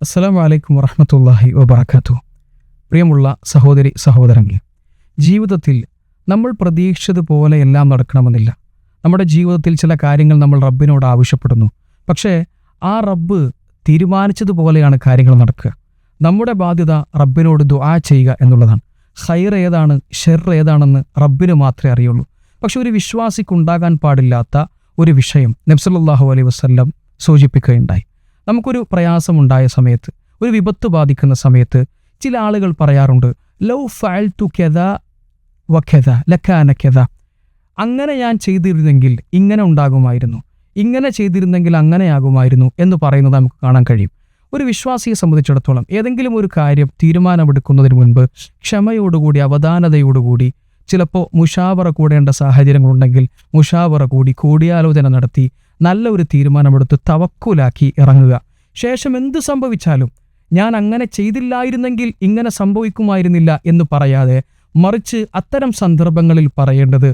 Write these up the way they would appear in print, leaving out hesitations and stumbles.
അസ്സലാമു അലൈക്കും വറഹ്മത്തുള്ളാഹി വബറകാതുഹു. പ്രിയമുള്ള സഹോദരി സഹോദരങ്ങളെ, ജീവിതത്തിൽ നമ്മൾ പ്രതീക്ഷിച്ചതുപോലെ എല്ലാം നടക്കണമെന്നില്ല. നമ്മുടെ ജീവിതത്തിൽ ചില കാര്യങ്ങൾ നമ്മൾ റബ്ബിനോട് ആവശ്യപ്പെടുന്നു. പക്ഷേ ആ റബ്ബ് തീരുമാനിച്ചതുപോലെയാണ് കാര്യങ്ങൾ നടക്കുക. നമ്മുടെ ബാധ്യത റബ്ബിനോട് ദുആ ചെയ്യുക എന്നുള്ളതാണ്. ഖൈർ ഏതാണ് ഷെർ ഏതാണെന്ന് റബ്ബിന് മാത്രമേ അറിയുള്ളൂ. പക്ഷെ ഒരു വിശ്വാസിക്കുണ്ടാകാൻ പാടില്ലാത്ത ഒരു വിഷയം നബി സല്ലല്ലാഹു അലൈഹി വസല്ലം സൂചിപ്പിക്കുകയുണ്ടായി. നമുക്കൊരു പ്രയാസമുണ്ടായ സമയത്ത്, ഒരു വിപത്ത് ബാധിക്കുന്ന സമയത്ത് ചില ആളുകൾ പറയാറുണ്ട്, ലൗ ഫഅൽതു കദാ വകദാ ലകാന കദാ. അങ്ങനെ ഞാൻ ചെയ്തിരുന്നെങ്കിൽ ഇങ്ങനെ ഉണ്ടാകുമായിരുന്നു, ഇങ്ങനെ ചെയ്തിരുന്നെങ്കിൽ അങ്ങനെയാകുമായിരുന്നു എന്ന് പറയുന്നത് നമുക്ക് കാണാൻ കഴിയും. ഒരു വിശ്വാസിയെ സംബന്ധിച്ചിടത്തോളം ഏതെങ്കിലും ഒരു കാര്യം തീരുമാനമെടുക്കുന്നതിന് മുൻപ് ക്ഷമയോടുകൂടി, അവധാനതയോടുകൂടി, ചിലപ്പോൾ മുഷാവറ കൂടേണ്ട സാഹചര്യങ്ങളുണ്ടെങ്കിൽ മുഷാവറ കൂടി, കൂടിയാലോചന നടത്തി നല്ല ഒരു തീരുമാനമെടുത്ത് തവക്കുലാക്കി ഇറങ്ങുക. ശേഷം എന്തു സംഭവിച്ചാലും ഞാൻ അങ്ങനെ ചെയ്തില്ലായിരുന്നെങ്കിൽ ഇങ്ങനെ സംഭവിക്കുമായിരുന്നില്ല എന്ന് പറയാതെ, മറിച്ച് അത്തരം സന്ദർഭങ്ങളിൽ പറയേണ്ടത്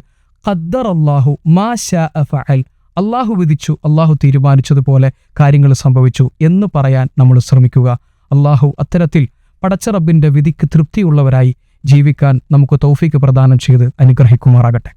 ഖദ്ദറല്ലാഹു മാ ശാഅ ഫഅൽ, അള്ളാഹു വിധിച്ചു, അള്ളാഹു തീരുമാനിച്ചതുപോലെ കാര്യങ്ങൾ സംഭവിച്ചു എന്ന് പറയാൻ നമ്മൾ ശ്രമിക്കുക. അള്ളാഹു അത്തരത്തിൽ പടച്ച റബ്ബിന്റെ വിധിക്ക് തൃപ്തിയുള്ളവരായി ജീവിക്കാൻ നമുക്ക് തൗഫീക്ക് പ്രദാനം ചെയ്ത് അനുഗ്രഹിക്കുമാറാകട്ടെ.